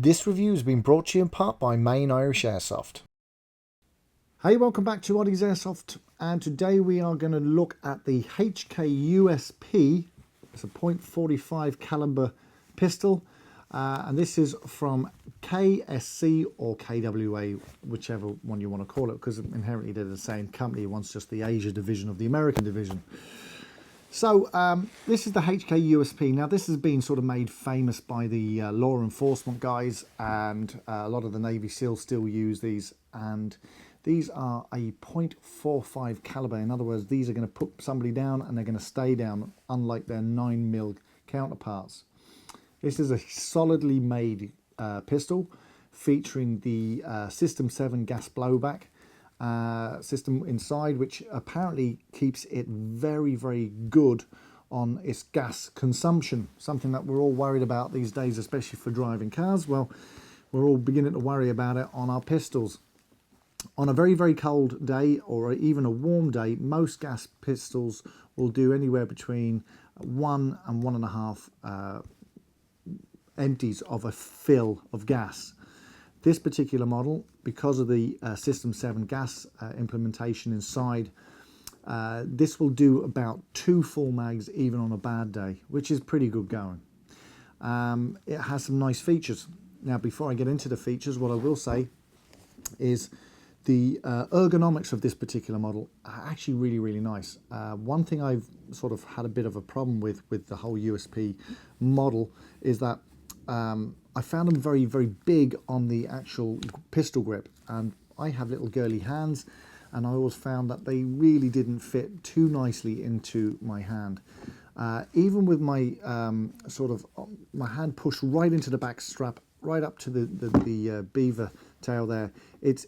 This review has been brought to you in part by Main Irish Airsoft. Hey, welcome back to Oddie's Airsoft, and today we are going to look at the HK USP. It's a .45 caliber pistol, and this is from KSC or KWA, whichever one you want to call it, because inherently they're the same company. One's just the Asia division of the American division. So this is the HK USP. Now this has been sort of made famous by the law enforcement guys, and a lot of the Navy SEALs still use these, and these are a .45 caliber. In other words, these are going to put somebody down and they're going to stay down, unlike their 9mm counterparts. This is a solidly made pistol featuring the System 7 gas blowback system inside, which apparently keeps it very, very good on its gas consumption, something that we're all worried about these days, especially for driving cars. Well, we're all beginning to worry about it on our pistols. On a very, very cold day or even a warm day, most gas pistols will do anywhere between 1 and 1.5 empties of a fill of gas. This particular model, because of the System 7 gas implementation inside, this will do about 2 full mags even on a bad day, which is pretty good going. It has some nice features. Now, before I get into the features, what I will say is the ergonomics of this particular model are actually really, really nice. One thing I've sort of had a bit of a problem with the whole USP model is that I found them very, very big on the actual pistol grip, and I have little girly hands, and I always found that they really didn't fit too nicely into my hand. Even with my my hand pushed right into the back strap, right up to the beaver tail there, it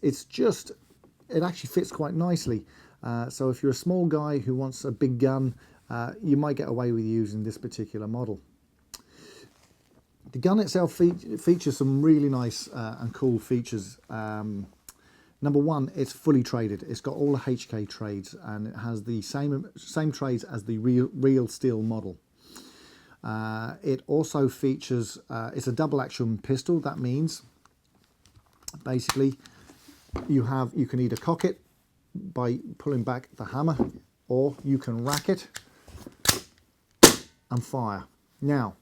actually fits quite nicely. So if you're a small guy who wants a big gun, you might get away with using this particular model. The gun itself features some really nice and cool features. Number one, it's fully traded. It's got all the HK trades, and it has the same trades as the real steel model. It also features, it's a double action pistol. That means basically you can either cock it by pulling back the hammer, or you can rack it and fire. Now,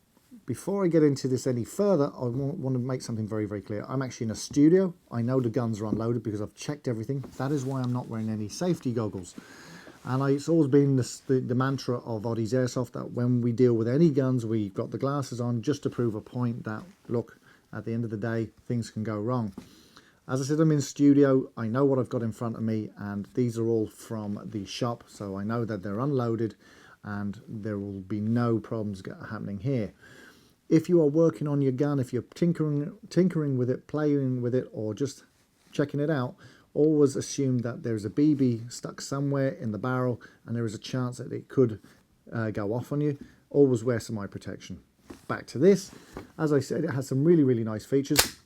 before I get into this any further, I want to make something very, very clear. I'm actually in a studio. I know the guns are unloaded because I've checked everything. That is why I'm not wearing any safety goggles. And it's always been the mantra of Oddie's Airsoft that when we deal with any guns, we've got the glasses on just to prove a point that, look, at the end of the day, things can go wrong. As I said, I'm in studio. I know what I've got in front of me, and these are all from the shop, so I know that they're unloaded and there will be no problems happening here. If you are working on your gun, if you're tinkering with it, playing with it, or just checking it out, always assume that there's a BB stuck somewhere in the barrel and there is a chance that it could go off on you. Always wear some eye protection. Back to this. As I said, it has some really, really nice features.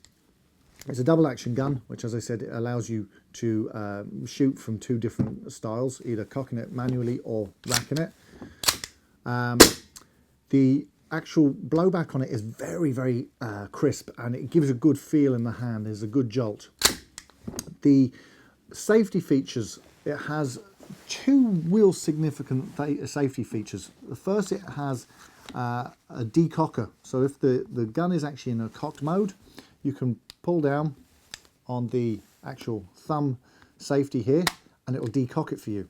It's a double action gun, which, as I said, it allows you to shoot from 2 different styles, either cocking it manually or racking it. The actual blowback on it is very, very crisp, and it gives a good feel in the hand. There's a good jolt. The safety features, it has 2 real significant safety features. The first, it has a decocker. So if the gun is actually in a cocked mode, you can pull down on the actual thumb safety here and it will decock it for you.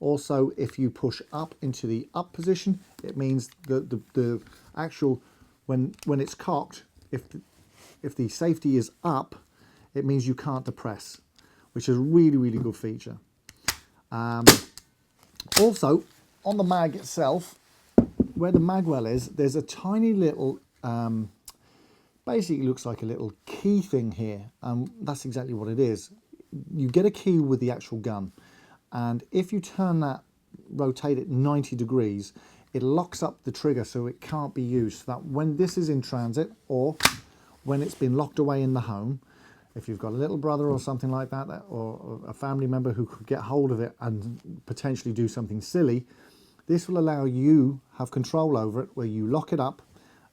Also, if you push up into the up position, it means that the actual, when it's cocked, if the safety is up, it means you can't depress, which is a really, really good feature. Also, on the mag itself, where the magwell is, there's a tiny little, basically looks like a little key thing here, and that's exactly what it is. You get a key with the actual gun, and if you turn that, rotate it 90 degrees, it locks up the trigger so it can't be used. So that when this is in transit, or when it's been locked away in the home, if you've got a little brother or something like that, or a family member who could get hold of it and potentially do something silly, this will allow you have control over it, where you lock it up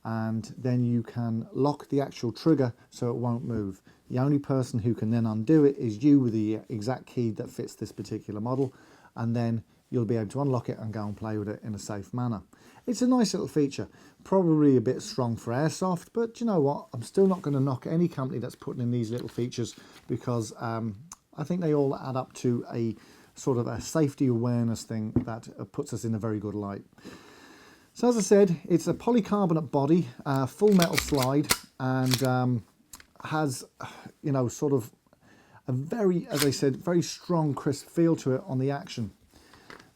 and then you can lock the actual trigger so it won't move. The only person who can then undo it is you with the exact key that fits this particular model, and then you'll be able to unlock it and go and play with it in a safe manner. It's a nice little feature, probably a bit strong for airsoft, but you know what, I'm still not going to knock any company that's putting in these little features, because I think they all add up to a sort of a safety awareness thing that puts us in a very good light. So as I said, it's a polycarbonate body, full metal slide, and has, you know, sort of a very, as I said, very strong, crisp feel to it on the action.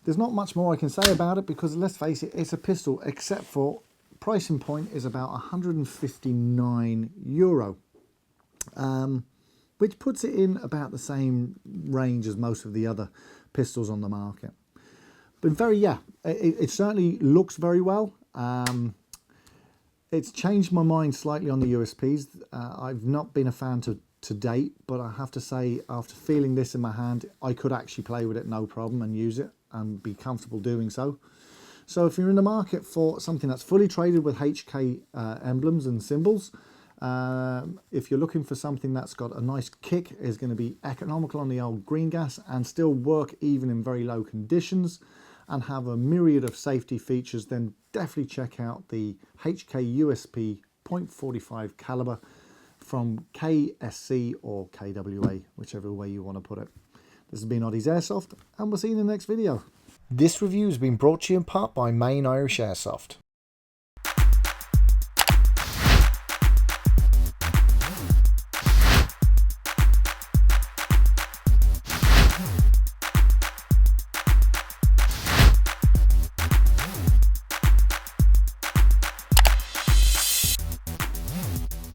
There's not much more I can say about it, because let's face it, it's a pistol, except for pricing point is about €159, which puts it in about the same range as most of the other pistols on the market. But it certainly looks very well. It's changed my mind slightly on the USPs. I've not been a fan to date, but I have to say, after feeling this in my hand, I could actually play with it no problem and use it and be comfortable doing so. So if you're in the market for something that's fully traded with HK emblems and symbols, if you're looking for something that's got a nice kick, is going to be economical on the old green gas and still work even in very low conditions, and have a myriad of safety features, then definitely check out the HK USP .45 caliber from KSC or KWA, whichever way you want to put it. This has been Oddie's Airsoft, and we'll see you in the next video. This review has been brought to you in part by Main Irish Airsoft.